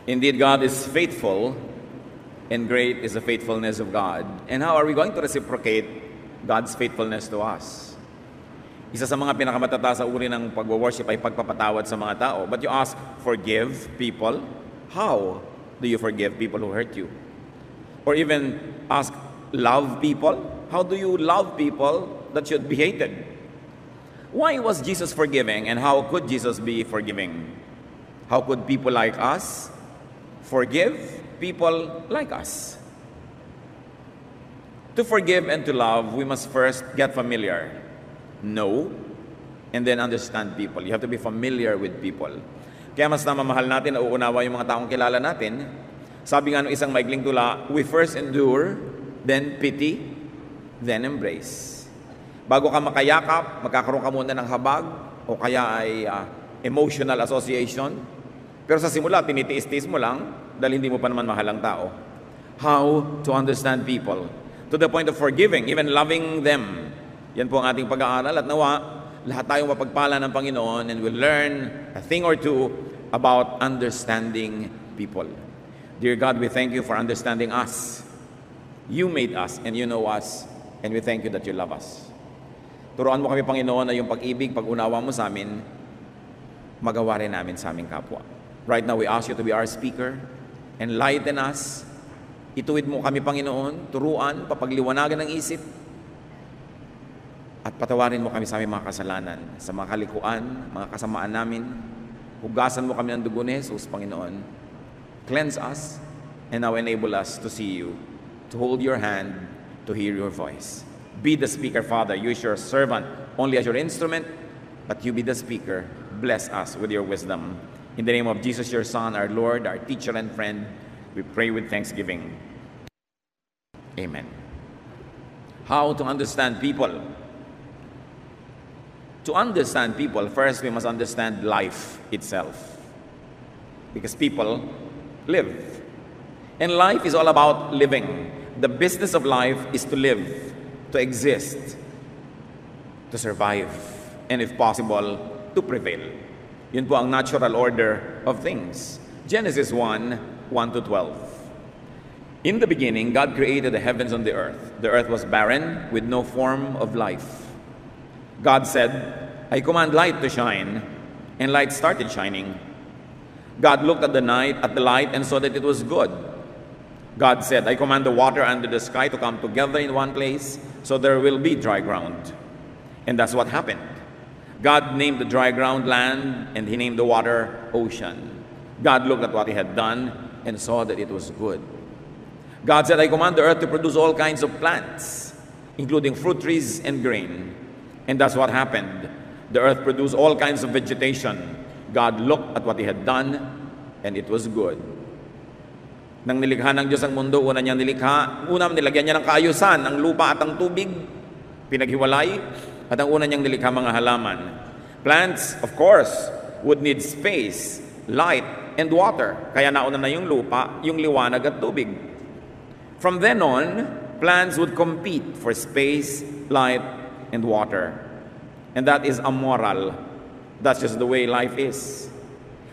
Indeed, God is faithful, and great is the faithfulness of God. And how are we going to reciprocate God's faithfulness to us? Isa sa mga pinakamatataas sa uri ng pag-worship ay pagpapatawad sa mga tao. But you ask, forgive people? How do you forgive people who hurt you? Or even ask, love people? How do you love people that should be hated? Why was Jesus forgiving, and how could Jesus be forgiving? How could people like us forgive people like us? To forgive and to love, we must first get familiar, know, and then understand people. You have to be familiar with people. Kaya mas namamahal natin, nauunawa yung mga taong kilala natin. Sabi nga ng isang maikling tula, we first endure, then pity, then embrace. Bago ka makayakap, magkakaroon ka muna ng habag, o kaya ay emotional association. Pero sa simula, tinitiis-tiis mo lang, dahil hindi mo pa naman mahal ang tao. How to understand people, to the point of forgiving, even loving them. Yan po ang ating pag-aaral, at nawa, lahat tayong mapagpala ng Panginoon, and we'll learn a thing or two about understanding people. Dear God, we thank you for understanding us. You made us, and you know us, and we thank you that you love us. Turuan mo kami, Panginoon, na yung pag-ibig, pag-unawa mo sa amin, magawa rin namin sa aming kapwa. Right now, we ask you to be our speaker. Enlighten us. Ituwid mo kami, Panginoon, turuan, papagliwanagan ng isip, at patawarin mo kami sa aming mga kasalanan, sa mga kalikuan, mga kasamaan namin. Hugasan mo kami ng dugo ni Jesus, Panginoon. Cleanse us, and now enable us to see you, to hold your hand, to hear your voice. Be the speaker, Father. Use your servant only as your instrument, but you be the speaker. Bless us with your wisdom. In the name of Jesus, your Son, our Lord, our teacher and friend, we pray with thanksgiving. Amen. How to understand people? To understand people, first we must understand life itself. Because people live. And life is all about living. The business of life is to live, to exist, to survive, and if possible, to prevail. Yun po ang natural order of things. Genesis 1:1-12. In the beginning, God created the heavens and the earth. The earth was barren, with no form of life. God said, I command light to shine, and light started shining. God looked at the light, and saw that it was good. God said, I command the water under the sky to come together in one place, so there will be dry ground. And that's what happened. God named the dry ground land, and he named the water ocean. God looked at what he had done, and saw that it was good. God said, I command the earth to produce all kinds of plants, including fruit trees and grain. And that's what happened. The earth produced all kinds of vegetation. God looked at what he had done, and it was good. Nang nilikha ng Diyos ang mundo, una niyang nilikha, nilagyan niya ng kaayusan, ang lupa at ang tubig, pinaghiwalay, at ang una niyang nilikha mga halaman. Plants, of course, would need space, light, and water. Kaya nauna na yung lupa, yung liwanag at tubig. From then on, plants would compete for space, light, and water. And that is amoral. That's just the way life is.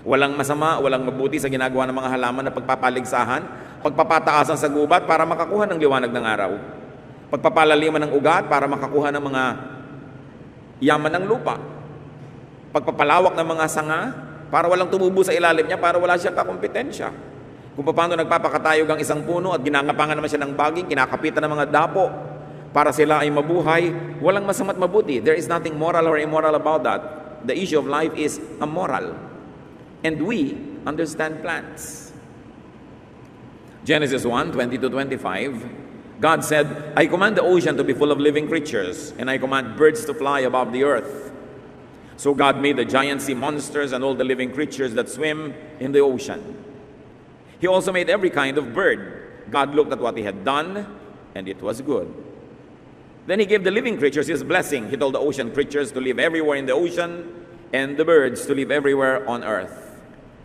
Walang masama, walang mabuti sa ginagawa ng mga halaman na pagpapaligsahan, pagpapataasan sa gubat para makakuha ng liwanag ng araw, pagpapalaliman ng ugat para makakuha ng mga yaman ng lupa, pagpapalawak ng mga sanga para walang tumubo sa ilalim niya, para wala siyang kakompetensya. Kung paano nagpapakatayog ang isang puno at ginangapangan naman siya ng baging, kinakapitan ng mga dapo para sila ay mabuhay, walang masama't mabuti. There is nothing moral or immoral about that. The issue of life is amoral. And we understand plants. Genesis 1:20-25, God said, I command the ocean to be full of living creatures, and I command birds to fly above the earth. So God made the giant sea monsters and all the living creatures that swim in the ocean. He also made every kind of bird. God looked at what he had done, and it was good. Then he gave the living creatures his blessing. He told the ocean creatures to live everywhere in the ocean, and the birds to live everywhere on earth.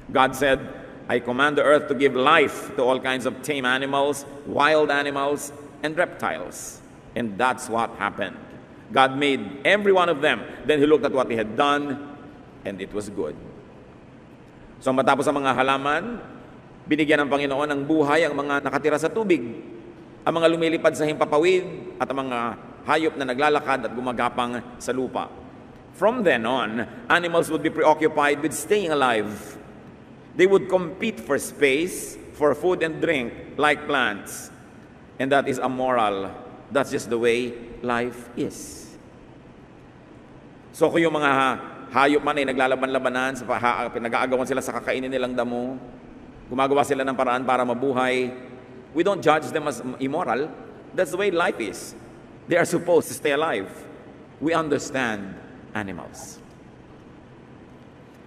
God said, I command the earth to give life to all kinds of tame animals, wild animals, and reptiles. And that's what happened. God made every one of them. Then he looked at what he had done, and it was good. So matapos ang mga halaman, Binigyan ng Panginoon ng buhay ang mga nakatira sa tubig, ang mga lumilipad sa himpapawid, at ang mga hayop na naglalakad at gumagapang sa lupa. From then on, animals would be preoccupied with staying alive. They would compete for space, for food and drink, like plants. And that is amoral. That's just the way life is. So kung yung mga hayop man ay naglalaban-labanan, nag-aagawan sila sa kakainin nilang damo, gumagawa sila ng paraan para mabuhay, we don't judge them as immoral. That's the way life is. They are supposed to stay alive. We understand animals.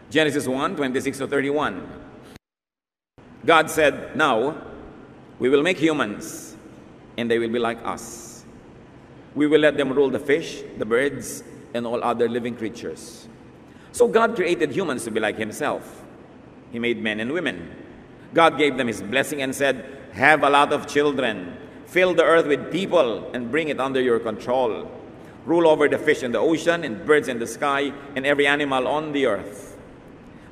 Genesis 1:26-31. God said, "Now we will make humans, and they will be like us. We will let them rule the fish, the birds, and all other living creatures." So God created humans to be like himself. He made men and women. God gave them his blessing and said, "Have a lot of children, fill the earth with people, and bring it under your control. Rule over the fish in the ocean, and birds in the sky, and every animal on the earth.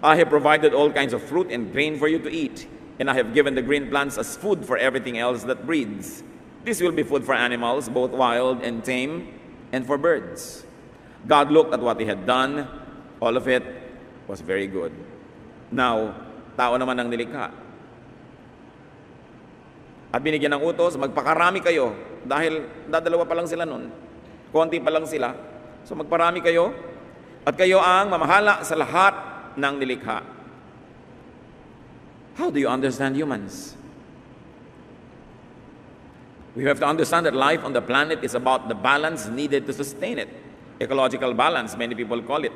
I have provided all kinds of fruit and grain for you to eat, and I have given the green plants as food for everything else that breathes. This will be food for animals, both wild and tame, and for birds." God looked at what he had done. All of it was very good. Now, tao naman ang nilikha. At binigyan ng utos, magpakarami kayo. Dahil dadalawa pa lang sila nun. Konti pa lang sila. So magparami kayo. At kayo ang mamahala sa lahat ng nilikha. How do you understand humans? We have to understand that life on the planet is about the balance needed to sustain it. Ecological balance, many people call it.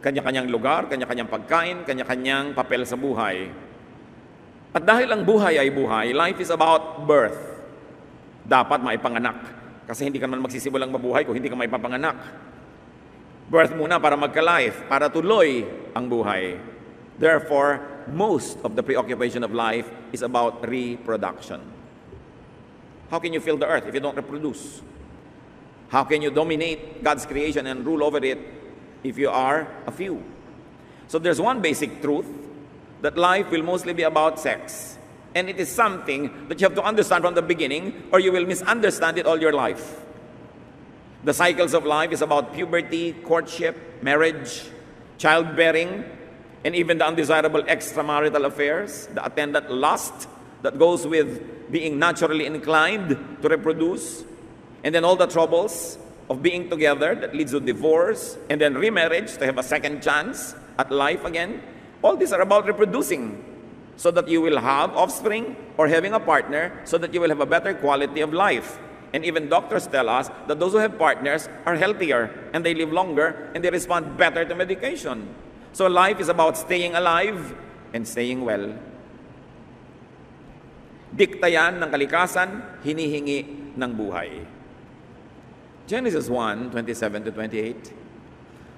Kanya-kanyang lugar, kanya-kanyang pagkain, kanya-kanyang papel sa buhay. At dahil ang buhay ay buhay, life is about birth. Dapat maipanganak. Kasi hindi ka naman magsisimulang mabuhay kung hindi ka maipapanganak. Birth muna para magka-life, para tuloy ang buhay. Therefore, most of the preoccupation of life is about reproduction. How can you fill the earth if you don't reproduce? How can you dominate God's creation and rule over it if you are a few? So there's one basic truth, that life will mostly be about sex. And it is something that you have to understand from the beginning, or you will misunderstand it all your life. The cycles of life is about puberty, courtship, marriage, childbearing, and even the undesirable extramarital affairs, the attendant lust that goes with being naturally inclined to reproduce, and then all the troubles of being together that leads to divorce, and then remarriage to have a second chance at life again. All these are about reproducing, so that you will have offspring or having a partner, so that you will have a better quality of life. And even doctors tell us that those who have partners are healthier, and they live longer, and they respond better to medication. So life is about staying alive and staying well. Dikta yan ng kalikasan, hinihingi ng buhay. Genesis 1:27-28.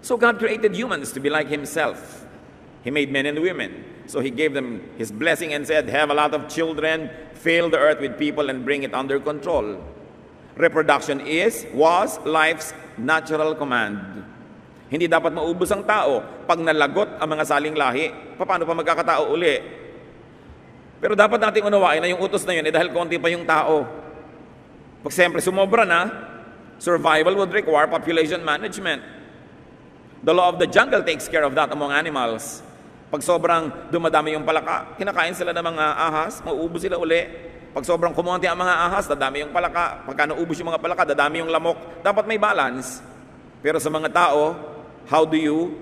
So God created humans to be like himself. He made men and women. So he gave them his blessing and said, "Have a lot of children, fill the earth with people, and bring it under control." Reproduction was life's natural command. Hindi dapat maubos ang tao. Pag nalagot ang mga saling lahi, paano pa magkakatao uli? Pero dapat nating unawain na yung utos na yun dahil konti pa yung tao. Pag siyempre sumobra na, survival would require population management. The law of the jungle takes care of that among animals. Pag sobrang dumadami yung palaka, kinakain sila ng mga ahas, mauubos sila uli. Pag sobrang kumonti ang mga ahas, dadami yung palaka. Pagka naubos yung mga palaka, dadami yung lamok. Dapat may balance. Pero sa mga tao, how do you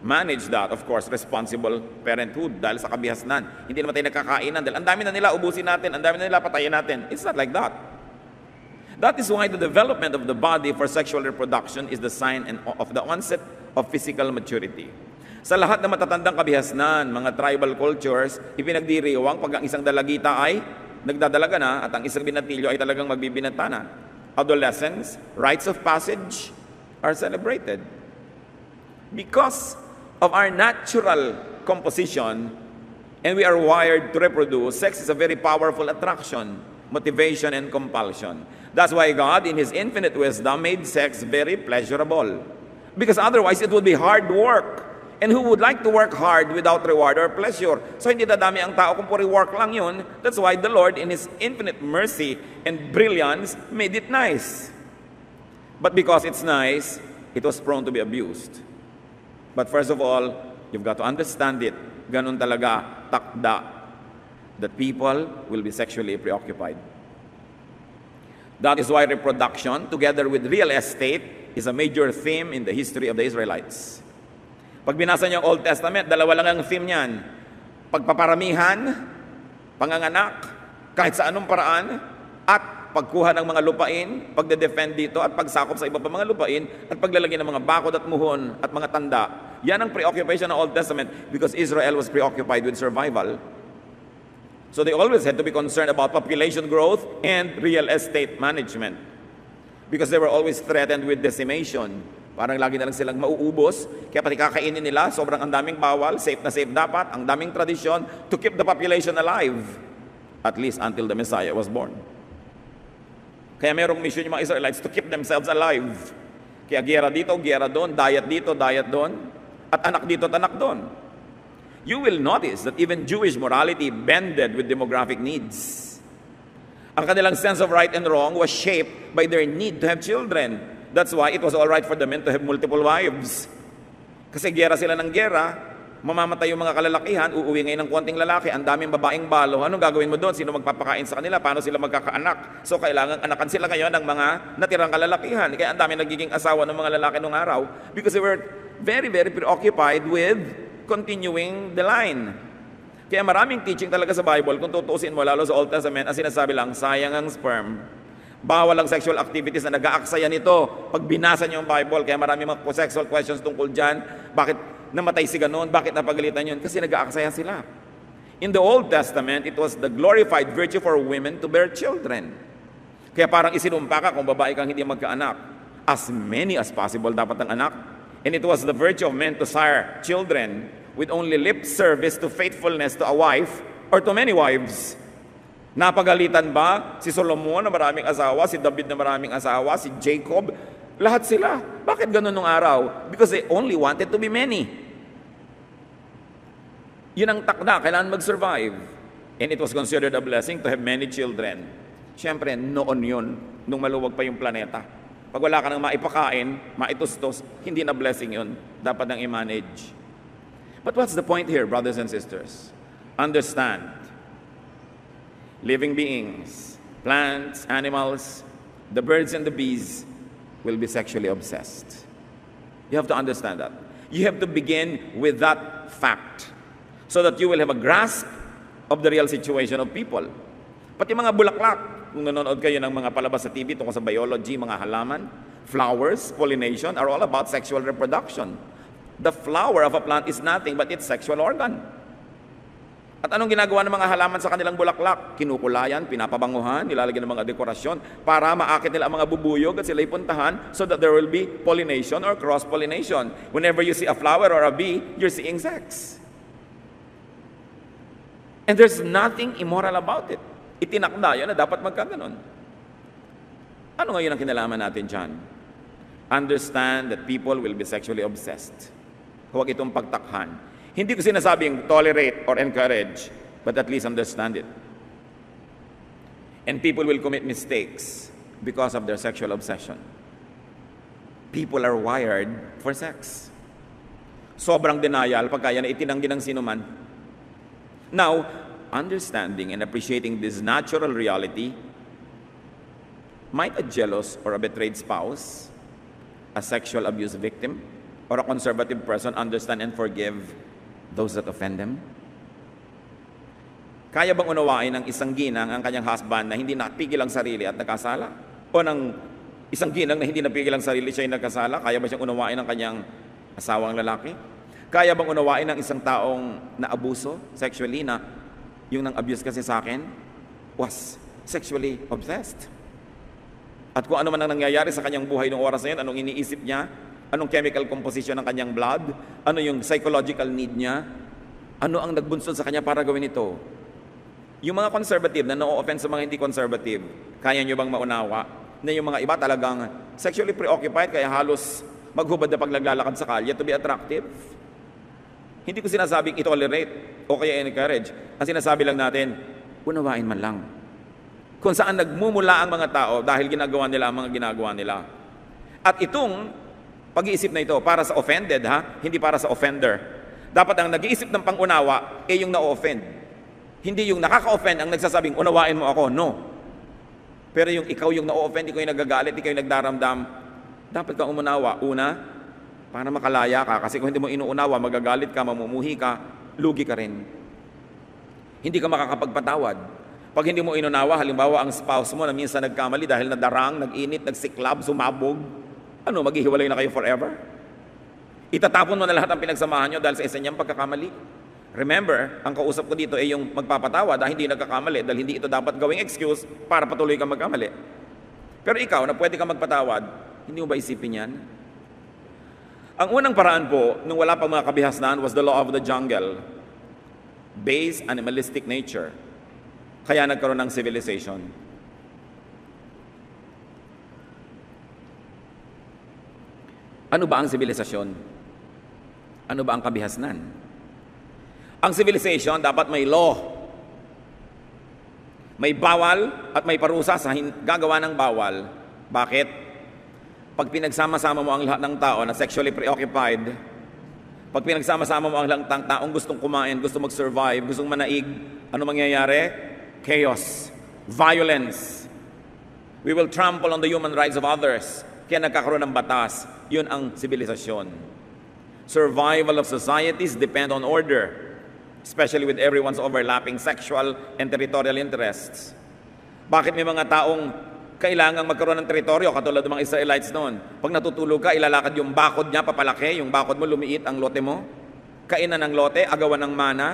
manage that? Of course, responsible parenthood dahil sa kabihasnan. Hindi naman tayo nagkakainan dahil ang dami na nila, ubusin natin. Ang dami na nila, patayin natin. It's not like that. That is why the development of the body for sexual reproduction is the sign of the onset of physical maturity. Sa lahat ng matatandang kabihasnan, mga tribal cultures, ipinagdiriwang pag ang isang dalagita ay nagdadalaga na at ang isang binatilyo ay talagang magbibinata na. Adolescence, rites of passage are celebrated. Because of our natural composition and we are wired to reproduce, sex is a very powerful attraction, motivation, and compulsion. That's why God, in his infinite wisdom, made sex very pleasurable. Because otherwise, it would be hard work. and who would like to work hard without reward or pleasure. So hindi dadami ang tao kung puri work lang yun. That's why the Lord, in His infinite mercy and brilliance, made it nice. But because it's nice, it was prone to be abused. But first of all, you've got to understand it. Ganun talaga, takda, that people will be sexually preoccupied. That is why reproduction, together with real estate, is a major theme in the history of the Israelites. Pag binasa niyo ang Old Testament, dalawa lang ang theme niyan. Pagpaparamihan, panganganak, kahit sa anong paraan, at pagkuha ng mga lupain, pagde-defend dito, at pagsakop sa iba pa mga lupain, at paglalagay ng mga bakod at muhon, at mga tanda. Yan ang preoccupation ng Old Testament because Israel was preoccupied with survival. So they always had to be concerned about population growth and real estate management because they were always threatened with decimation. Parang lagi na lang silang mauubos, kaya pati kakainin nila, sobrang ang daming bawal, safe na safe dapat, ang daming tradisyon to keep the population alive, at least until the Messiah was born. Kaya merong mission yung mga Israelites to keep themselves alive. Kaya giyera dito, giyera doon, diet dito, diet doon, at anak dito at anak doon. You will notice that even Jewish morality bended with demographic needs. Ang kanilang sense of right and wrong was shaped by their need to have children. That's why it was all right for the men to have multiple wives. Kasi gera sila ng gera, mamamatay yung mga kalalakihan, uuwi ngayon ng konting lalaki, ang daming babaeng balo. Anong gagawin mo doon? Sino magpapakain sa kanila? Paano sila magkakaanak? So kailangan anakan sila ngayon ng mga natirang kalalakihan. Kaya ang daming nagiging asawa ng mga lalaki nung araw because they were very, very preoccupied with continuing the line. Kaya maraming teaching talaga sa Bible, kung tutusin mo lalo sa Old Testament, ang sinasabi lang, sayang ang sperm. Bawal ang sexual activities na nag-aaksaya nito. Pag binasa niyo ang Bible, kaya maraming mga sexual questions tungkol dyan. Bakit namatay si ganon? Bakit napagalitan yun? Kasi nag-aaksaya sila. In the Old Testament, it was the glorified virtue for women to bear children. Kaya parang isinumpa ka kung babae kang hindi magkaanak. As many as possible dapat ang anak. And it was the virtue of men to sire children with only lip service to faithfulness to a wife or to many wives. Napagalitan ba si Solomon na maraming asawa, si David na maraming asawa, si Jacob? Lahat sila. Bakit ganun nung araw? Because they only wanted to be many. Yun ang takda, kailangan mag-survive. And it was considered a blessing to have many children. Siyempre, noon yun, nung maluwag pa yung planeta. Pag wala ka nang maipakain, maitustos, hindi na blessing yun. Dapat nang i-manage. But what's the point here, brothers and sisters? Understand. Living beings, plants, animals, the birds and the bees will be sexually obsessed. You have to understand that. You have to begin with that fact so that you will have a grasp of the real situation of people. Pati mga bulaklak, kung nanonood kayo ng mga palabas sa TV tungkol sa biology, mga halaman, flowers, pollination are all about sexual reproduction. The flower of a plant is nothing but its sexual organ. At anong ginagawa ng mga halaman sa kanilang bulaklak? Kinukulayan, pinapabanguhan, nilalagyan ng mga dekorasyon para maakit nila ang mga bubuyog at sila'y puntahan so that there will be pollination or cross-pollination. Whenever you see a flower or a bee, you're seeing sex. And there's nothing immoral about it. Itinakda yun na dapat magkaganon. Ano ngayon ang kinalaman natin dyan? Understand that people will be sexually obsessed. Huwag itong pagtakhan. Hindi ko sinasabing tolerate or encourage, but at least understand it. And people will commit mistakes because of their sexual obsession. People are wired for sex. Sobrang denial pagka yan itinanggi ng sino man. Now, understanding and appreciating this natural reality, might a jealous or a betrayed spouse, a sexual abuse victim, or a conservative person understand and forgive those that offend them? Kaya bang unawain ng isang ginang ang kanyang husband na hindi napigil ang sarili at nagkasala? O ng isang ginang na hindi napigil ang sarili siya ay nagkasala? Kaya ba siyang unawain ng kanyang asawang lalaki? Kaya bang unawain ng isang taong naabuso sexually na yung nang-abuse kasi sa akin was sexually obsessed? At kung ano man ang nangyayari sa kanyang buhay noong oras na yun, anong iniisip niya, anong chemical composition ng kanyang blood, ano yung psychological need niya, ano ang nagbunsod sa kanya para gawin ito. Yung mga conservative na no-offense sa mga hindi conservative, kaya nyo bang maunawa na yung mga iba talagang sexually preoccupied kaya halos maghubad na pag naglalakad sa kalye to be attractive? Hindi ko sinasabing i-tolerate o kaya encourage. Ang sinasabi lang natin, unawain man lang. Kung saan nagmumula ang mga tao dahil ginagawa nila ang mga ginagawa nila. At itong pag-iisip na ito para sa offended, hindi para sa offender. Dapat ang nag-iisip ng pangunawa yung na-offend. Hindi yung nakaka-offend ang nagsasabing, unawain mo ako. No. Pero yung ikaw yung na-offend, ikaw yung nagagalit, ikaw yung nagdaramdam, dapat kang umunawa. Una, para makalaya ka. Kasi kung hindi mo inuunawa, magagalit ka, mamumuhi ka, lugi ka rin. Hindi ka makakapagpatawad. Pag hindi mo inunawa, halimbawa ang spouse mo na minsan nagkamali dahil nadarang, nag-init, nagsiklab, sumabog, maghihiwalay na kayo forever? Itatapon mo na lahat ang pinagsamahan nyo dahil sa isa niyang pagkakamali. Remember, ang kausap ko dito ay yung magpapatawa dahil hindi nagkakamali, dahil hindi ito dapat gawing excuse para patuloy kang magkamali. Pero ikaw, na pwede kang magpatawad, hindi mo ba isipin yan? Ang unang paraan po, nung wala pang mga kabihasnan, was the law of the jungle. Base animalistic nature. Kaya nagkaroon ng civilization. Ano ba ang sibilisasyon? Ano ba ang kabihasnan? Ang civilization dapat may law. May bawal at may parusa sa gagawa ng bawal. Bakit? Pag pinagsama-sama mo ang lahat ng tao na sexually preoccupied, pag pinagsama-sama mo ang lahat ng taong gustong kumain, gustong mag-survive, gustong manaig, ano mangyayari? Chaos, violence. We will trample on the human rights of others. Kaya nagkakaroon ng batas. Yun ang sibilisasyon. Survival of societies depend on order, especially with everyone's overlapping sexual and territorial interests. Bakit may mga taong kailangang magkaroon ng teritoryo katulad ng mga Israelites noon? Pag natutulog ka, ilalakad yung bakod niya, papalaki, yung bakod mo, lumiit ang lote mo. Kainan ng lote, agawan ng mana,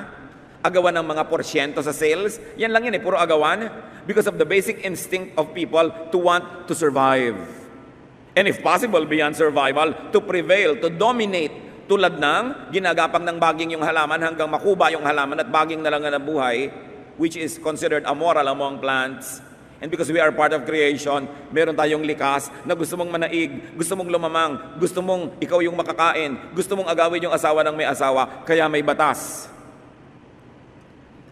agawan ng mga porsyento sa sales. Yan lang yun puro agawan. Because of the basic instinct of people to want to survive. And if possible, beyond survival, to prevail, to dominate. Tulad ng ginagapang ng baging yung halaman hanggang makuba yung halaman at baging na lang na buhay, which is considered amoral among plants. And because we are part of creation, meron tayong likas na gusto mong manaig, gusto mong lumamang, gusto mong ikaw yung makakain, gusto mong agawin yung asawa ng may asawa, kaya may batas.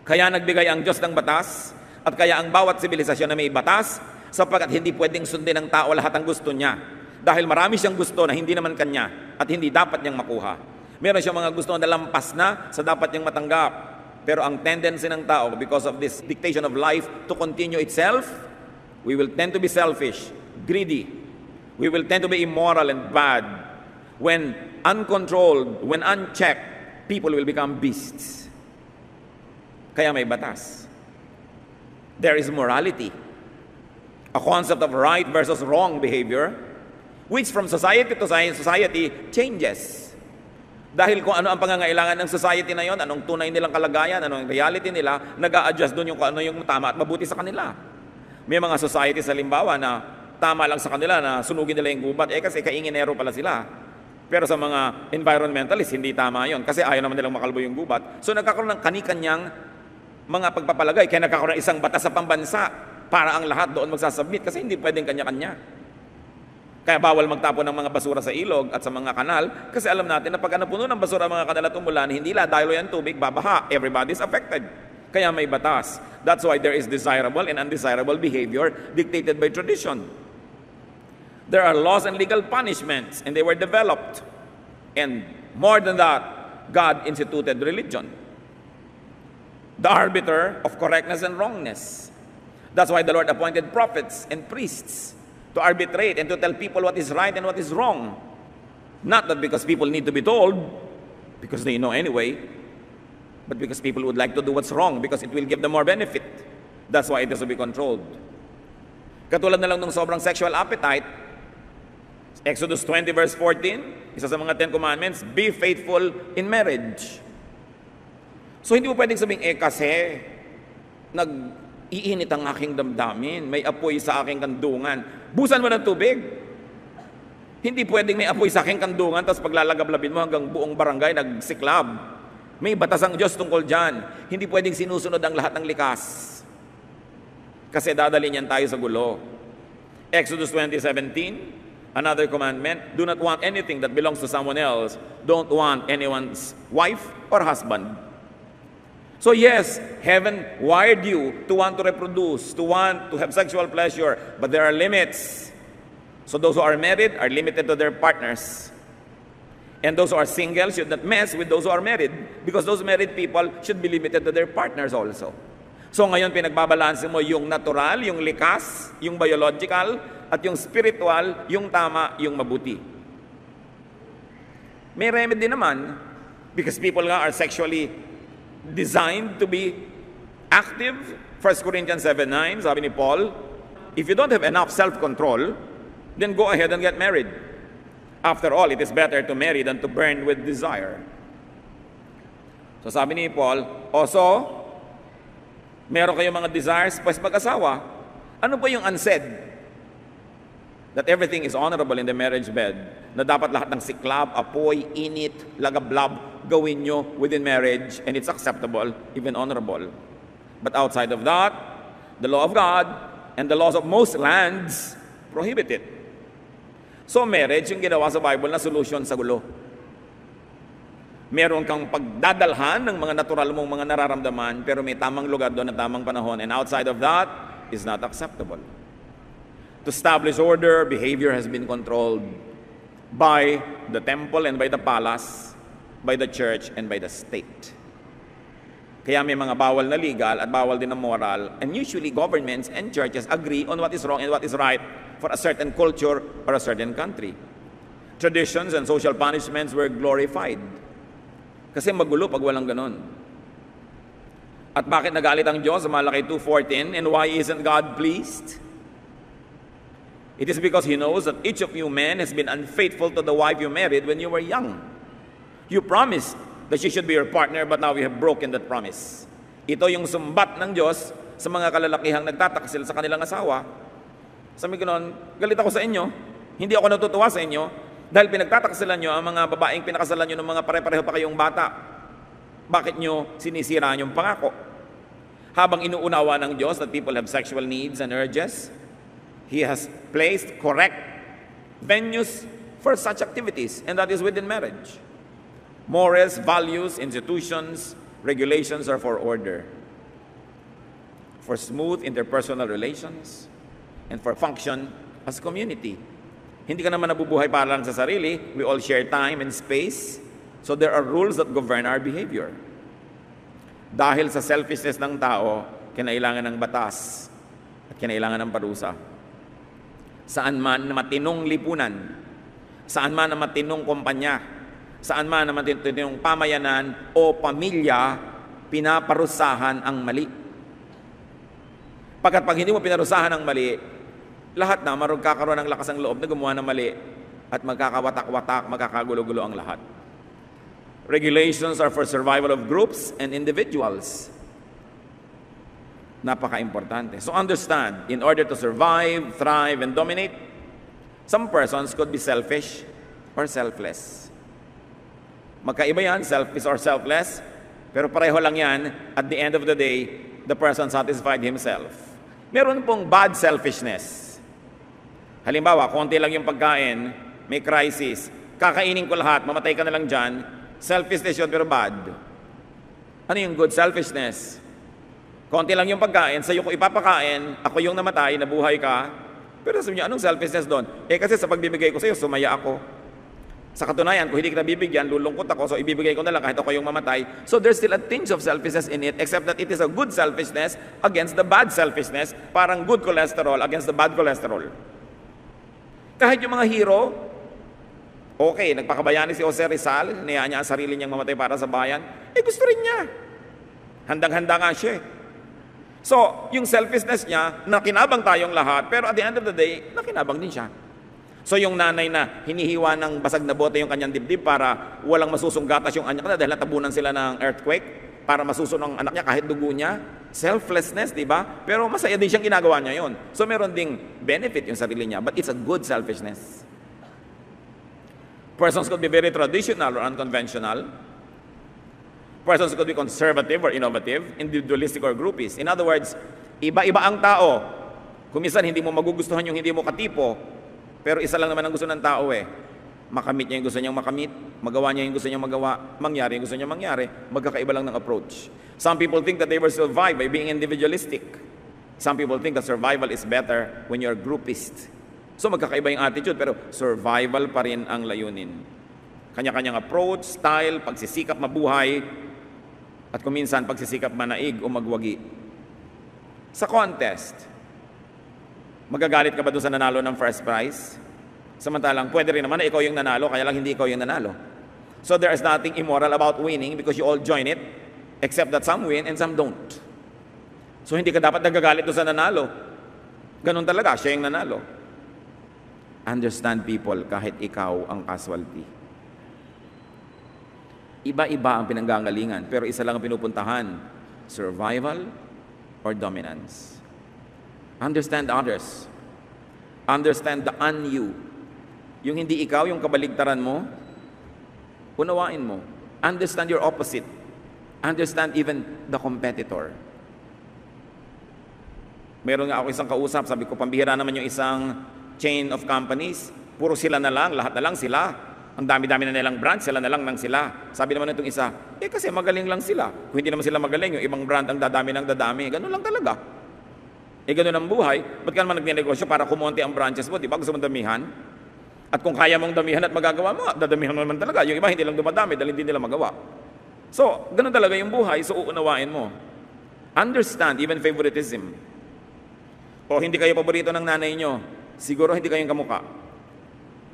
Kaya nagbigay ang Diyos ng batas, at kaya ang bawat sibilisasyon na may batas, sapagkat hindi pwedeng sundin ng tao lahat ang gusto niya. Dahil marami siyang gusto na hindi naman kanya, at hindi dapat niyang makuha. Meron siyang mga gusto na lampas na sa dapat niyang matanggap. Pero ang tendency ng tao, because of this dictation of life to continue itself, we will tend to be selfish, greedy. We will tend to be immoral and bad. When uncontrolled, when unchecked, people will become beasts. Kaya may batas. There is morality. A concept of right versus wrong behavior, which from society to society changes. Dahil kung ano ang pangangailangan ng society na yon, anong tunay nilang kalagayan, anong reality nila, nag-a-adjust doon yung kung ano yung tama at mabuti sa kanila. May mga society sa limbawa na tama lang sa kanila na sunugin nila yung gubat, kasi kainginero pala sila. Pero sa mga environmentalists, hindi tama yon kasi ayaw naman nilang makalbo yung gubat. So nagkakaroon ng kani-kanyang mga pagpapalagay, kaya nagkakaroon ng isang batas sa pambansa para ang lahat doon magsasubmit kasi hindi pwedeng kanya-kanya. Kaya bawal magtapon ng mga basura sa ilog at sa mga kanal kasi alam natin na pag napuno ng basura ang mga kanal at umulan, hindi dahil yan tubig, babaha. Everybody's affected. Kaya may batas. That's why there is desirable and undesirable behavior dictated by tradition. There are laws and legal punishments and they were developed. And more than that, God instituted religion. The arbiter of correctness and wrongness. That's why the Lord appointed prophets and priests to arbitrate and to tell people what is right and what is wrong. Not that because people need to be told, because they know anyway, but because people would like to do what's wrong because it will give them more benefit. That's why it has to be controlled. Katulad na lang ng sobrang sexual appetite, Exodus 20 verse 14, isa sa mga 10 commandments, be faithful in marriage. So hindi mo pwedeng sabing, kasi nag-iinit ang aking damdamin, may apoy sa aking kandungan, busan mo ng tubig. Hindi pwedeng may apoy sa aking kandungan tapos paglalagablabin mo hanggang buong barangay nagsiklab. May batas ang Diyos tungkol dyan. Hindi pwedeng sinusunod ang lahat ng likas. Kasi dadali niyan tayo sa gulo. Exodus 20:17, Another commandment, do not want anything that belongs to someone else. Don't want anyone's wife or husband. So yes, heaven wired you to want to reproduce, to want to have sexual pleasure, but there are limits. So those who are married are limited to their partners. And those who are single should not mess with those who are married, because those married people should be limited to their partners also. So ngayon pinagbabalanse mo yung natural, yung likas, yung biological, at yung spiritual, yung tama, yung mabuti. May remedy naman, because people nga are sexually designed to be active. 1 Corinthians 7:9, sabi ni Paul, if you don't have enough self-control, then go ahead and get married. After all, it is better to marry than to burn with desire. So sabi ni Paul, also, meron kayong mga desires, pues mag-asawa. Ano po yung unsaid? That everything is honorable in the marriage bed. Na dapat lahat ng siklab, apoy, init, lagablab, gawin nyo within marriage, and it's acceptable, even honorable. But outside of that, the law of God and the laws of most lands prohibit it. So marriage, yung ginawa sa Bible na solution sa gulo. Meron kang pagdadalhan ng mga natural mong mga nararamdaman, pero may tamang lugar doon at tamang panahon, and outside of that is not acceptable. To establish order, behavior has been controlled by the temple and by the palace, by the church and by the state. Kaya may mga bawal na legal at bawal din na moral, and usually governments and churches agree on what is wrong and what is right for a certain culture or a certain country. Traditions and social punishments were glorified. Kasi magulo pag walang ganon. At bakit nagalit ang Diyos sa Malaki 2:14? And why isn't God pleased? It is because He knows that each of you men has been unfaithful to the wife you married when you were young. You promised that she should be your partner, but now you have broken that promise. Ito yung sumbat ng Diyos sa mga kalalakihang nagtataksil sa kanilang asawa. Sabi ko noon, galit ako sa inyo, hindi ako natutuwa sa inyo, dahil pinagtataksilan nyo ang mga babaeng pinakasalan nyo ng mga pare-pareho pa kayong bata. Bakit nyo sinisira yung pangako? Habang inuunawa ng Diyos that people have sexual needs and urges, He has placed correct venues for such activities, and that is within marriage. Morals, values, institutions, regulations are for order, for smooth interpersonal relations, and for function as community. Hindi ka naman nabubuhay para lang sa sarili. We all share time and space, so there are rules that govern our behavior. Dahil sa selfishness ng tao, kinailangan ng batas at kinailangan ng parusa. Saan man na matinong lipunan, saan man na matinong kumpanya, saan man na matinong pamayanan o pamilya, pinaparusahan ang mali. Pagkat pag hindi mo pinarusahan ang mali, lahat na magkakaroon ng lakas ng loob na gumawa ng mali at magkakawatak-watak, magkakagulo-gulo ang lahat. Regulations are for survival of groups and individuals. Napaka-importante. So understand, in order to survive, thrive, and dominate, some persons could be selfish or selfless. Magkaiba yan, selfish or selfless, pero pareho lang yan, at the end of the day, the person satisfied himself. Meron pong bad selfishness. Halimbawa, konti lang yung pagkain, may crisis, kakainin ko lahat, mamatay ka na lang dyan, selfishness yun pero bad. Ano yung good selfishness? Konti lang yung pagkain, sa'yo ko ipapakain, ako yung namatay, nabuhay ka. Pero sabi niyo, anong selfishness doon? Kasi sa pagbibigay ko sa'yo, sumaya ako. Sa katunayan, kung hindi kita bibigyan, lulungkot ako, so ibibigay ko na lang kahit ako yung mamatay. So there's still a tinge of selfishness in it, except that it is a good selfishness against the bad selfishness, parang good cholesterol against the bad cholesterol. Kahit yung mga hero, okay, nagpakabayani si Jose Rizal, niyaya niya ang sarili niyang mamatay para sa bayan, gusto rin niya. Handang-handa nga siya. So, yung selfishness niya, nakinabang tayong lahat, pero at the end of the day, nakinabang din siya. So, yung nanay na hinihiwa ng basag na bote yung kanyang dibdib para walang masusunggatas yung anak niya dahil natabunan sila ng earthquake, para masusunod ang anak niya kahit dugo niya. Selflessness, di ba? Pero masaya din siyang ginagawa niya yon. So, meron ding benefit yung sarili niya, but it's a good selfishness. Persons could be very traditional or unconventional. Persons could be conservative or innovative, individualistic or groupist. In other words, iba-iba ang tao. Kung minsan hindi mo magugustuhan yung hindi mo katipo, Pero isa lang naman ang gusto ng tao eh. Makamit niya yung gusto niyang makamit, magawa niya yung gusto niyang magawa, mangyari yung gusto niyang mangyari, magkakaiba lang ng approach. Some people think that they will survive by being individualistic. Some people think that survival is better when you're groupist. So magkakaiba yung attitude, pero survival pa rin ang layunin. Kanya-kanyang approach, style, pagsisikap mabuhay, at kung minsan pagsisikap manaig o magwagi. Sa contest, magagalit ka ba doon sa nanalo ng first prize? Samantalang pwede rin naman na ikaw yung nanalo, kaya lang hindi ikaw yung nanalo. So there is nothing immoral about winning because you all join it, except that some win and some don't. So hindi ka dapat nagagalit doon sa nanalo. Ganun talaga, siya yung nanalo. Understand people kahit ikaw ang casualty. Iba-iba ang pinanggagalingan, pero isa lang ang pinupuntahan, survival or dominance. Understand others. Understand the un-you. Yung hindi ikaw, yung kabaligtaran mo, unawain mo. Understand your opposite. Understand even the competitor. Meron nga ako isang kausap, sabi ko, pambihira naman yung isang chain of companies. Puro sila na lang, lahat na lang sila. Ang dami-dami na nilang brand, sila na lang sila. Sabi naman itong isa, kasi magaling lang sila. Kung hindi naman sila magaling, yung ibang brand ang dadami ng dadami. Ganun lang talaga. Ganun ang buhay. Ba't ka naman nagnenegosyo para kumonti ang branches mo? Di ba? Gusto mong damihan? At kung kaya mong damihan at magagawa mo, dadamihan mo naman talaga. Yung iba hindi lang dumadami dahil hindi nila magawa. So, ganun talaga yung buhay. So, uunawain mo. Understand even favoritism. O hindi kayo paborito ng nanay nyo, siguro hindi kayo yung kamukha.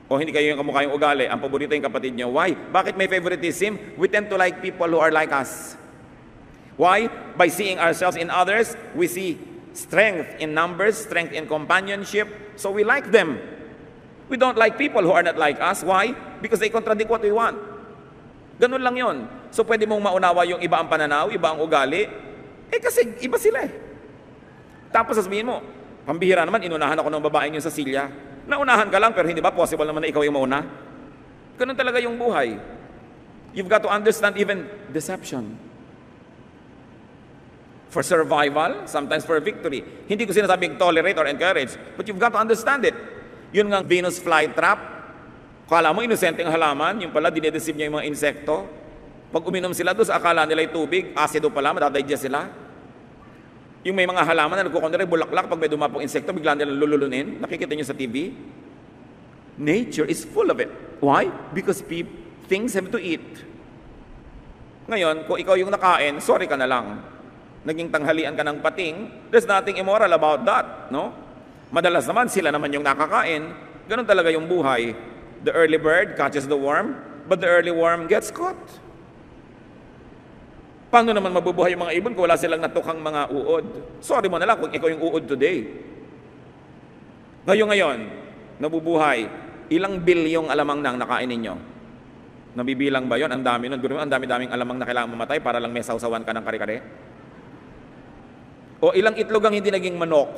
O hindi kayo yung kamukha yung ugali, ang paborito yung kapatid nyo. Why? Bakit may favoritism? We tend to like people who are like us. Why? By seeing ourselves in others, we see strength in numbers, strength in companionship, so we like them. We don't like people who are not like us. Why? Because they contradict what we want. Ganun lang yon. So pwede mong maunawa yung iba ang pananaw, iba ang ugali, kasi iba sila eh. Tapos sasabihin mo, pambihira naman, inunahan ako ng babaeng yung Cecilia. Naunahan ka lang, pero hindi ba possible naman na ikaw yung mauna? Ganun talaga yung buhay. You've got to understand even deception. For survival, sometimes for victory. Hindi ko sinasabing tolerate or encourage, but you've got to understand it. Yun nga Venus flytrap. Kala mo inosente ang halaman, yung pala dinedeceive niya yung mga insekto. Pag uminom sila doon, akala nila'y tubig, asido pala, madadigest sila. Yung may mga halaman na nagkukontrol, bulaklak, pag may dumapong insekto, bigla nilang lululunin. Nakikita niyo sa TV? Nature is full of it. Why? Because things have to eat. Ngayon, kung ikaw yung nakain, sorry ka na lang. Naging tanghalian ka ng pating, there's nothing immoral about that, no? Madalas naman, sila naman yung nakakain. Ganun talaga yung buhay. The early bird catches the worm, but the early worm gets caught. Paano naman mabubuhay yung mga ibon kung wala silang natukang mga uod? Sorry mo na lang kung ikaw yung uod today. Ngayon, nabubuhay, ilang bilyong alamang nang nakain ninyo? Nabibilang ba yon? Ang dami nun. Ang dami-daming alamang na kailangan mamatay para lang may sausawan ka ng kare-kare? O ilang itlog ang hindi naging manok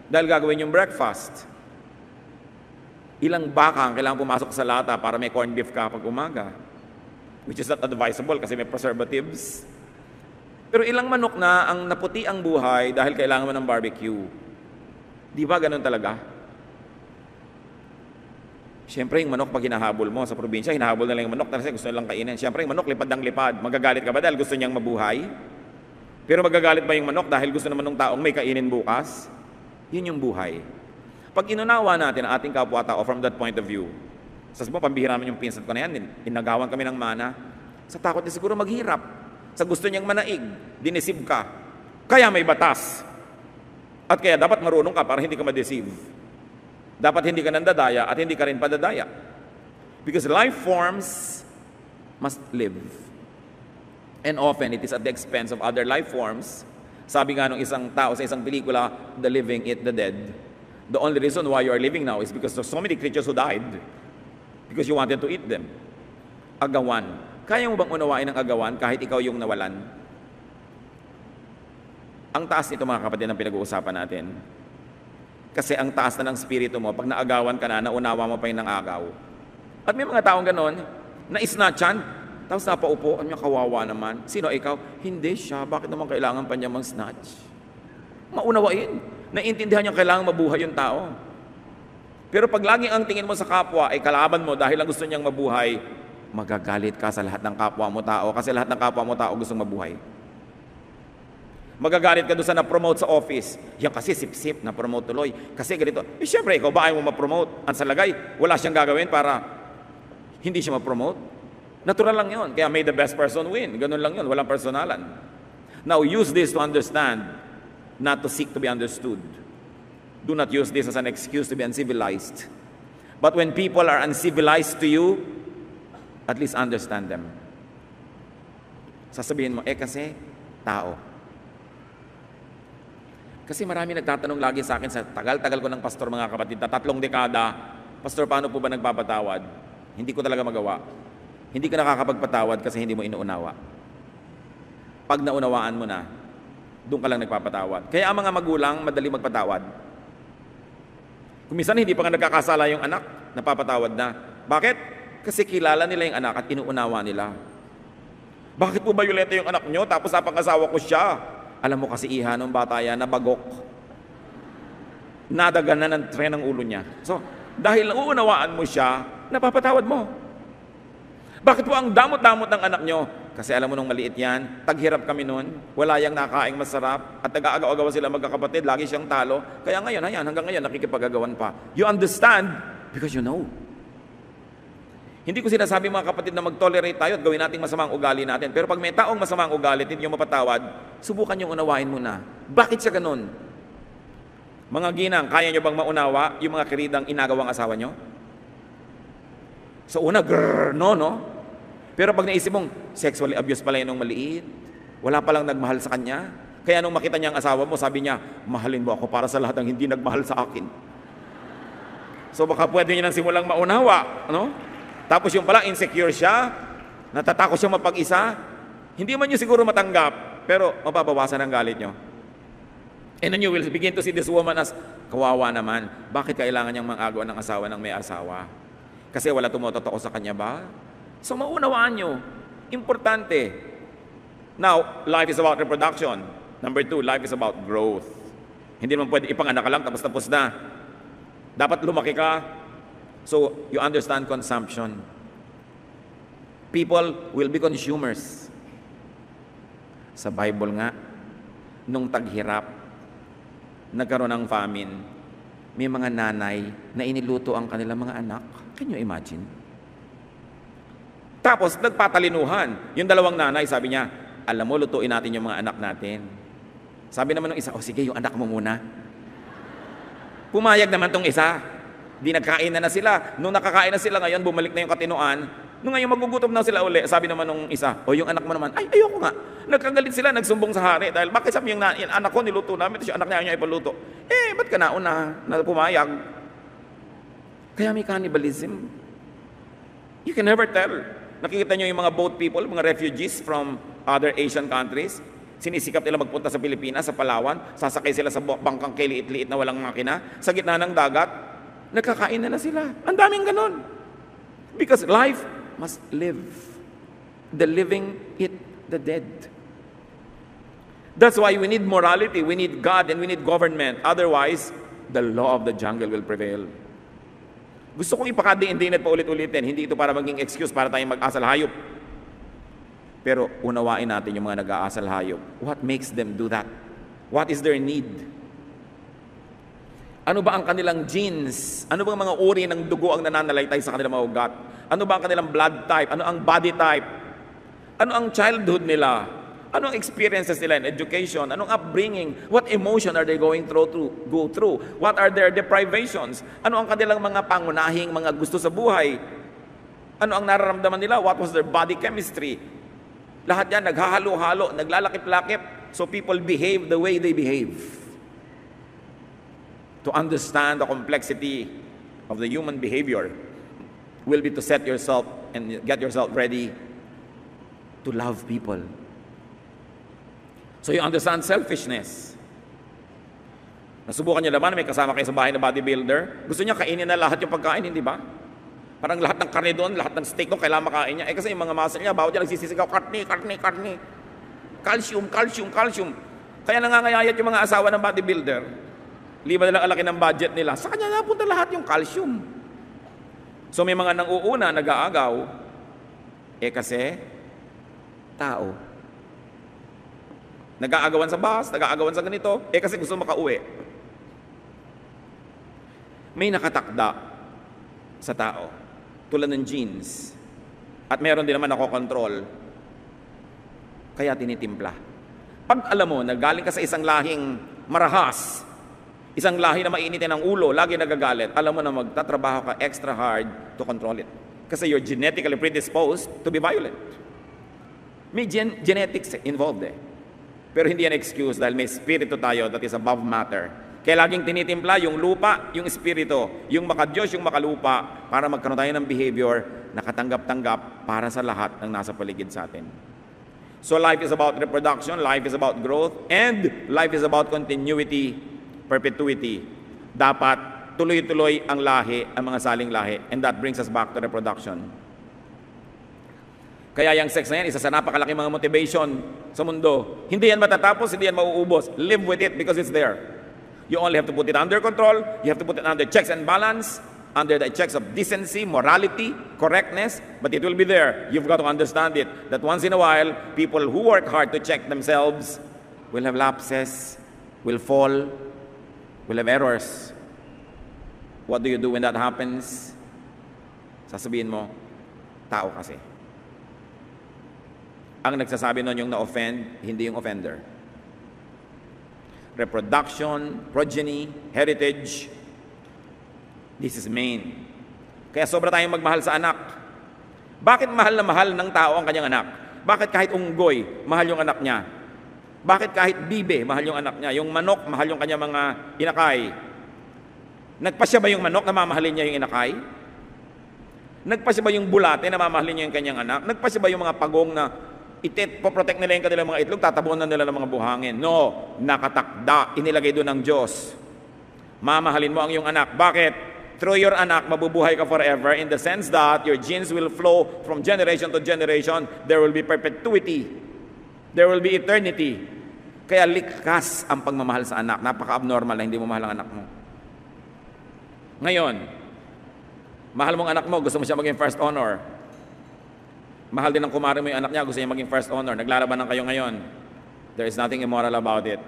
dahil gagawin yung breakfast? Ilang baka ang kailangan pumasok sa lata para may corned beef ka pag umaga? Which is not advisable kasi may preservatives. Pero ilang manok na ang naputi ang buhay dahil kailangan mo ng barbecue? Di ba ganun talaga? Siyempre yung manok pag hinahabol mo sa probinsya, hinahabol na lang yung manok kasi gusto nilang kainin. Siyempre yung manok lipad ng lipad. Magagalit ka ba dahil gusto niyang mabuhay? Pero magagalit ba yung manok dahil gusto naman ng taong may kainin bukas? Yun yung buhay. Pag inunawa natin ang ating kapwa-tao from that point of view, sa mo, pambihira naman yung pinsan ko na yan, inagawan kami ng mana, sa takot niya siguro maghirap, sa gusto niyang manaig, dinesib ka. Kaya may batas. At kaya dapat marunong ka para hindi ka ma-deceive. Dapat hindi ka nandadaya at hindi ka rin padadaya. Because life forms must live. And often, it is at the expense of other life forms. Sabi nga nung isang tao sa isang pelikula, the living eat the dead. The only reason why you are living now is because there's so many creatures who died because you wanted to eat them. Agawan. Kaya mo bang unawain ang agawan kahit ikaw yung nawalan? Ang taas nito mga kapatid ang pinag-uusapan natin. Kasi ang taas na ng spirito mo, pag naagawan ka na, naunawa mo pa yung nangagaw. At may mga taong ganon, na-snatchan, tapos napaupo, ang kawawa naman. Sino ikaw? Hindi siya. Bakit naman kailangan pa niya mag-snatch? Maunawain. Naintindihan niya kailangan mabuhay yung tao. Pero pag laging ang tingin mo sa kapwa ay kalaban mo dahil lang gusto niyang mabuhay, magagalit ka sa lahat ng kapwa mo tao kasi lahat ng kapwa mo tao gustong mabuhay. Magagalit ka doon sa na-promote sa office. Yan kasi sip-sip, na-promote tuloy. Kasi ganito. Siyempre, ikaw ba ayaw mo ma-promote? Ang salagay, wala siyang gagawin para hindi siya ma-promote. Natural lang yun. Kaya may the best person win. Ganun lang yun. Walang personalan. Now, use this to understand, not to seek to be understood. Do not use this as an excuse to be uncivilized. But when people are uncivilized to you, at least understand them. Sasabihin mo, kasi tao. Kasi marami nagtatanong lagi sa akin sa tagal-tagal ko ng pastor, mga kapatid, na 3 dekada, Pastor, paano po ba nagpapatawad? Hindi ko talaga magawa. Hindi ka nakakapagpatawad kasi hindi mo inuunawa. Pag naunawaan mo na, doon ka lang nagpapatawad. Kaya ang mga magulang, madali magpatawad. Kung minsan hindi pa nga nagkakasala yung anak, napapatawad na. Bakit? Kasi kilala nila yung anak at inuunawa nila. Bakit po ba Yoleta yung anak nyo? Tapos napang-asawa ko siya. Alam mo kasi iha nung bata yan, nabagok. Nadagan na ng tren ng ulo niya. So, dahil nauunawaan mo siya, napapatawad mo. Bakit po ang damot-damot ng anak nyo? Kasi alam mo nung maliit yan, taghirap kami noon, wala yang nakaing masarap, at nag-aagaw-agawan sila magkakapatid, lagi siyang talo. Kaya ngayon, ayan, hanggang ngayon, nakikipag-agawan pa. You understand because you know. Hindi ko sinasabi mga kapatid na mag-tolerate tayo at gawin nating masamang ugali natin. Pero pag may taong masamang ugali at hindi nyo mapatawad, subukan nyo unawain muna. Bakit siya ganun? Mga ginang, kaya nyo bang maunawa yung mga kiridang inagawang asawa nyo? So una, no? Pero pag naisip mong, sexually abused pala yun nung maliit, wala palang nagmahal sa kanya, kaya nung makita niya ang asawa mo, sabi niya, mahalin mo ako para sa lahat ng hindi nagmahal sa akin. So baka pwede niya nang simulang maunawa, no? Tapos yung pala, insecure siya, natatakot siya mapag-isa, hindi man niyo siguro matanggap, pero mababawasan ang galit niyo. And then you will begin to see this woman as, kawawa naman, bakit kailangan niyang mang-agawan ng asawa ng may asawa? Kasi wala tumototoo sa kanya ba? So maunawaan niyo, importante. Now, life is about reproduction. Number 2, life is about growth. Hindi naman pwede ipanganak ka lang, tapos na. Dapat lumaki ka. So, you understand consumption. People will be consumers. Sa Bible nga, nung taghirap, nagkaroon ng famine, may mga nanay na iniluto ang kanilang mga anak. Can you imagine? Tapos, nagpatalinuhan. Yung 2 nanay, sabi niya, alam mo, lutuin natin yung mga anak natin. Sabi naman ng isa, sige, yung anak mo muna. Pumayag naman tong isa. Di nagkain na sila. Nung nakakain na sila ngayon, bumalik na yung katinuan. Nung ngayon magugutom na sila uli, sabi naman nung isa, yung anak mo naman, ayoko nga. Nagkagalit sila, nagsumbong sa hari. Dahil bakit sabi yung anak ko niluto namin, ito yung anak niya ipaluto. Ba't ka nauna na pumayag? Kaya may cannibalism. You can never tell. Nakikita nyo yung mga boat people, mga refugees from other Asian countries. Sinisikap nila magpunta sa Pilipinas, sa Palawan. Sasakay sila sa bangkang kiliit-liit na walang makina. Sa gitna ng dagat, nagkakain na sila. Ang daming ganon. Because life must live. The living eat the dead. That's why we need morality, we need God, and we need government. Otherwise, the law of the jungle will prevail. Gusto kong ipakadiin-diin at paulit-ulitin. Hindi ito para maging excuse para tayong mag-asal hayop. Pero unawain natin yung mga nag-aasal hayop. What makes them do that? What is their need? Ano ba ang kanilang genes? Ano bang mga uri ng dugo ang nananalaytay sa kanilang mga ugat? Ano ba ang kanilang blood type? Ano ang body type? Ano ang childhood nila? Ano ang experiences nila in education? Anong upbringing? What emotion are they go through? What are their deprivations? Ano ang kanilang mga pangunahing mga gusto sa buhay? Ano ang nararamdaman nila? What was their body chemistry? Lahat yan naghahalo-halo, naglalakip-lakip. So people behave the way they behave. To understand the complexity of the human behavior will be to set yourself and get yourself ready to love people. So you understand selfishness. Nasubukan niyo naman, may kasama kayo sa bahay na bodybuilder, gusto niya kainin na lahat yung pagkain, hindi ba? Parang lahat ng karne doon, lahat ng steak doon, kailangan makain niya. Kasi yung mga muscle niya, bawat niya nagsisisigaw, karne. Calcium. Kaya nangangayayat yung mga asawa ng bodybuilder. Liban na lang ang laki ng budget nila, sa kanya napunta lahat yung calcium. So may mga nang-uuna, nag-aagaw, kasi tao. Nag-aagawan sa bus, nag-aagawan sa ganito, kasi gusto makauwi. May nakatakda sa tao, tulad ng genes, at meron din naman nakokontrol, kaya tinitimpla. Pag alam mo, nagaling ka sa isang lahing marahas, isang lahi na mainitin ang ulo, lagi nagagalit, alam mo na magtatrabaho ka extra hard to control it. Kasi you're genetically predisposed to be violent. May genetics involved Pero hindi yan excuse dahil may spirito tayo that is above matter. Kaya laging tinitimpla yung lupa, yung espiritu, yung makadiyos, yung makalupa, para magkaroon tayo ng behavior na katanggap-tanggap para sa lahat ng nasa paligid sa atin. So life is about reproduction, life is about growth, and life is about continuity, perpetuity. Dapat tuloy-tuloy ang lahi, ang mga saling lahi, and that brings us back to reproduction. Kaya yung sex na yan, isa sa napakalaki mga motivation sa mundo. Hindi yan matatapos, hindi yan mauubos. Live with it because it's there. You only have to put it under control, you have to put it under checks and balance, under the checks of decency, morality, correctness, but it will be there. You've got to understand it, that once in a while, people who work hard to check themselves will have lapses, will fall, will have errors. What do you do when that happens? Sasabihin mo, tao kasi. Ang nagsasabi nun yung na-offend, hindi yung offender. Reproduction, progeny, heritage, this is main. Kaya sobra tayong magmahal sa anak. Bakit mahal na mahal ng tao ang kanyang anak? Bakit kahit unggoy, mahal yung anak niya? Bakit kahit bibe, mahal yung anak niya? Yung manok, mahal yung kanyang mga inakay. Nagpasya ba yung manok na mamahalin niya yung inakay? Nagpasya ba yung bulate na mamahalin niya yung kanyang anak? Nagpasya ba yung mga pagong na poprotect nila yung kanilang mga itlog, tatabunan nila ng mga buhangin? No, nakatakda, inilagay doon ng Diyos. Mamahalin mo ang iyong anak. Bakit? Through your anak, mabubuhay ka forever in the sense that your genes will flow from generation to generation. There will be perpetuity. There will be eternity. Kaya likas ang pagmamahal sa anak. Napaka-abnormal na hindi mo mahal ang anak mo. Ngayon, mahal mong anak mo, gusto mo siya maging first honor. Mahal din ng kumare mo yung anak niya, gusto niya maging first honor. Naglalaban ng kayo ngayon. There is nothing immoral about it.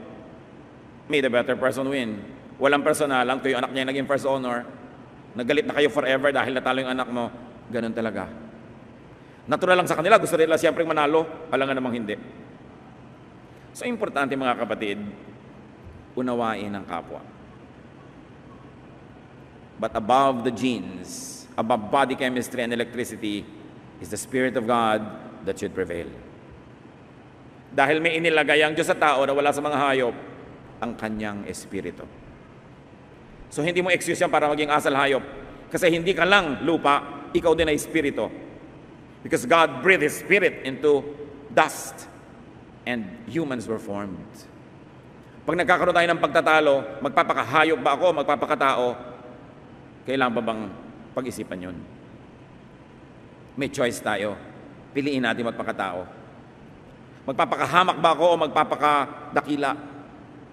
May the better person win. Walang personalan, kung yung anak niya yung naging first honor, nagalit na kayo forever dahil natalo yung anak mo, ganun talaga. Natural lang sa kanila, gusto nila siyempre manalo, alam nga namang hindi. So, importante mga kapatid, unawain ang kapwa. But above the genes, above body chemistry and electricity, is the Spirit of God that should prevail. Dahil may inilagay ang Diyos sa tao na wala sa mga hayop, ang kanyang espiritu. So hindi mo excuse yan para maging asal hayop. Kasi hindi ka lang lupa, ikaw din ay espiritu. Because God breathed His Spirit into dust and humans were formed. Pag nagkakaroon tayo ng pagtatalo, magpapakahayop ba ako, magpapakatao, kailangan ba bang pag-isipan yun? May choice tayo. Piliin natin magpakatao. Magpapakahamak ba ako o magpapakadakila?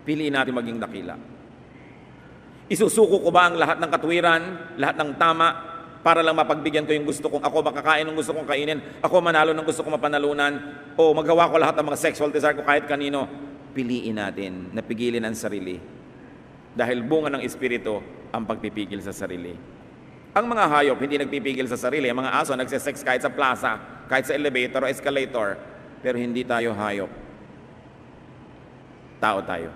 Piliin natin maging dakila. Isusuko ko ba ang lahat ng katwiran, lahat ng tama, para lang mapagbigyan ko yung gusto kong ako makakain ng gusto kong kainin, ako manalo ng gusto kong mapanalunan, o magawa ko lahat ng mga sexual desire ko kahit kanino? Piliin natin na pigilin ang sarili. Dahil bunga ng espiritu ang pagpipigil sa sarili. Ang mga hayop hindi nagpipigil sa sarili. Ang mga aso nagsisex kahit sa plaza, kahit sa elevator o escalator. Pero hindi tayo hayop. Tao tayo.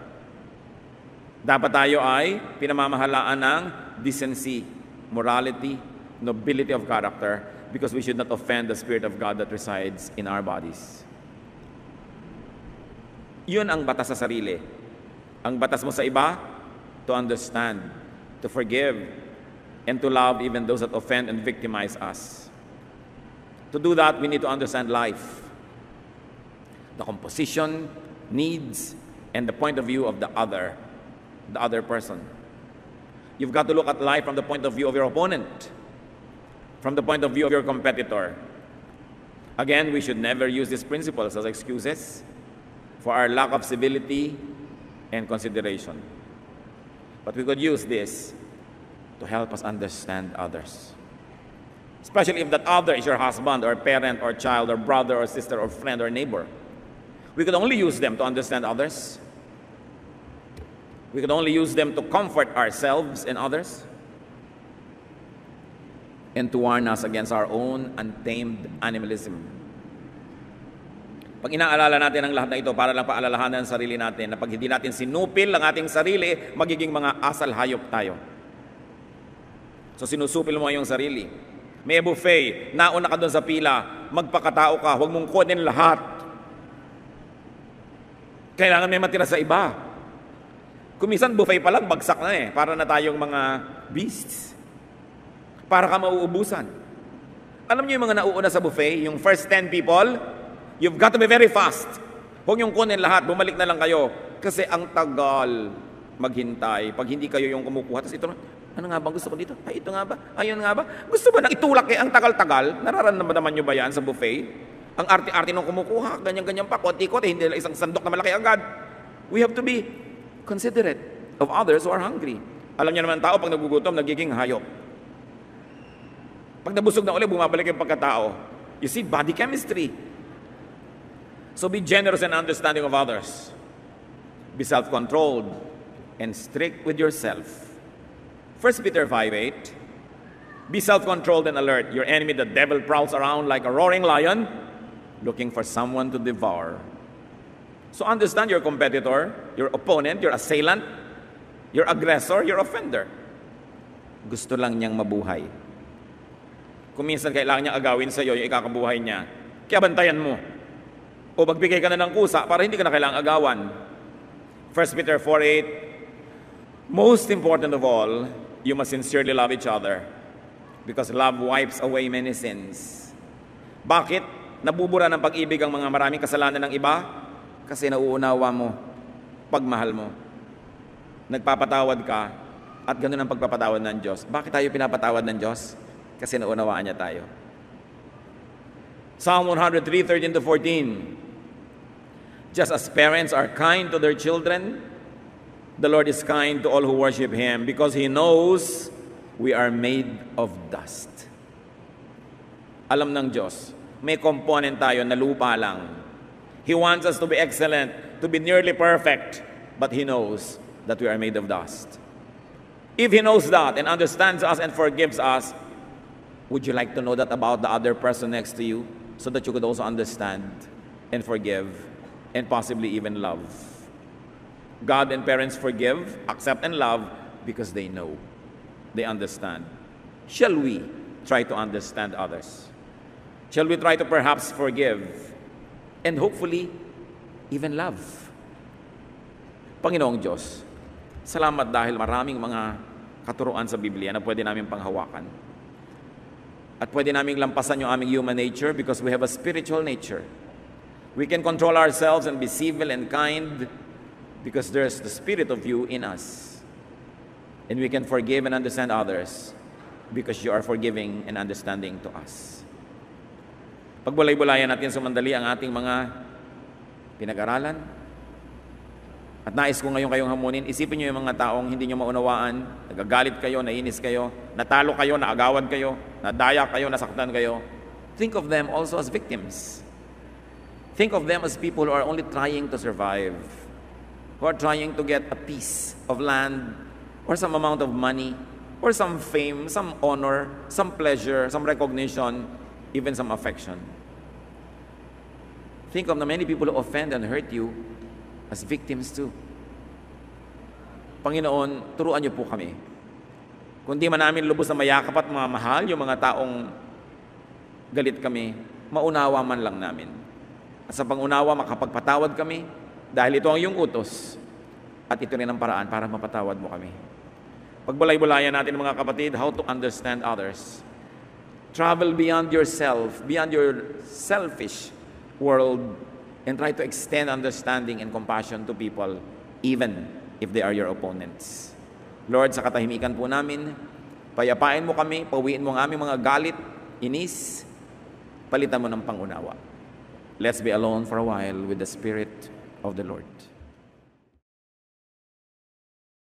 Dapat tayo ay pinamamahalaan ng decency, morality, nobility of character, because we should not offend the Spirit of God that resides in our bodies. Yun ang batas sa sarili. Ang batas mo sa iba, to understand, to forgive, and to love even those that offend and victimize us. To do that, we need to understand life. The composition, needs, and the point of view of the other person. You've got to look at life from the point of view of your opponent, from the point of view of your competitor. Again, we should never use these principles as excuses for our lack of civility and consideration. But we could use this to help us understand others. Especially if that other is your husband or parent or child or brother or sister or friend or neighbor. We could only use them to understand others. We could only use them to comfort ourselves and others, and to warn us against our own untamed animalism. Pag inaalala natin ang lahat na ito, para lang paalalahanan ang sarili natin na pag hindi natin sinupil ang ating sarili, magiging mga asal hayop tayo. So sinusupil mo yung sarili. May buffet, nauna ka doon sa pila, magpakatao ka, huwag mong kunin lahat. Kailangan may matira sa iba. Kumisan buffet pa lang, bagsak na eh. Para na tayong mga beasts. Para ka mauubusan. Alam niyo yung mga nauuna sa buffet, yung first 10 people, you've got to be very fast. Huwag yung kunin lahat, bumalik na lang kayo. Kasi ang tagal maghintay. Pag hindi kayo yung kumukuha, tapos ito na, ano nga ba gusto ko dito? Ay, ito nga ba? Ayun nga ba? Gusto ba nang itulak eh? Ang tagal-tagal? Nararamdaman nyo ba yan sa buffet? Ang arte-arte nung kumukuha, ganyan-ganyan pa, konti-konti, hindi lang isang sandok na malaki agad. We have to be considerate of others who are hungry. Alam niyo naman tao, pag nagugutom, nagiging hayop. Pag nabusog na ulit, bumabalik yung pagkatao. You see, body chemistry. So be generous and understanding of others. Be self-controlled and strict with yourself. 1 Peter 5:8. Be self-controlled and alert. Your enemy, the devil, prowls around like a roaring lion, looking for someone to devour. So understand your competitor, your opponent, your assailant, your aggressor, your offender. Gusto lang niyang mabuhay. Kung minsan kailangan niyang agawin sa iyo yung ikakabuhay niya, kaya bantayan mo. O magbigay ka na ng kusa para hindi ka na kailangang agawan. 1 Peter 4:8. Most important of all, you must sincerely love each other, because love wipes away many sins. Bakit nabubura ng pag-ibig ang mga maraming kasalanan ng iba? Kasi nauunawa mo, pagmahal mo. Nagpapatawad ka, at ganun ang pagpapatawad ng Diyos. Bakit tayo pinapatawad ng Diyos? Kasi naunawaan niya tayo. Psalm 103:13-14. Just as parents are kind to their children, the Lord is kind to all who worship Him, because He knows we are made of dust. Alam ng Diyos, may component tayo na lupa lang. He wants us to be excellent, to be nearly perfect, but He knows that we are made of dust. If He knows that and understands us and forgives us, would you like to know that about the other person next to you, so that you could also understand and forgive and possibly even love? God and parents forgive, accept, and love because they know, they understand. Shall we try to understand others? Shall we try to perhaps forgive and hopefully even love? Panginoong Diyos, salamat dahil maraming mga katuruan sa Biblia na pwede namin panghawakan. At pwede namin lampasan yung aming human nature because we have a spiritual nature. We can control ourselves and be civil and kind because there's the Spirit of you in us. And we can forgive and understand others because you are forgiving and understanding to us. Pagbulay-bulayan natin sumandali ang ating mga pinag-aralan. At nais ko ngayon kayong hamunin, isipin niyo yung mga taong hindi niyo maunawaan, nagagalit kayo, nainis kayo, natalo kayo, naagawan kayo, nadaya kayo, nasaktan kayo. Think of them also as victims. Think of them as people who are only trying to survive, who are trying to get a piece of land or some amount of money or some fame, some honor, some pleasure, some recognition, even some affection. Think of the many people who offend and hurt you as victims too. Panginoon, turuan niyo po kami. Kung di man namin lubos na mayakap at mamahal yung mga taong galit kami, maunawa man lang namin. At sa pangunawa, makapagpatawad kami dahil ito ang iyong utos at ito rin ang paraan para mapatawad mo kami. Pagbulay-bulayan natin mga kapatid, how to understand others. Travel beyond yourself, beyond your selfish world, and try to extend understanding and compassion to people, even if they are your opponents. Lord, sa katahimikan po namin, payapain mo kami, pawiin mo ang aming mga galit, inis, palitan mo ng pangunawa. Let's be alone for a while with the Spirit of the Lord.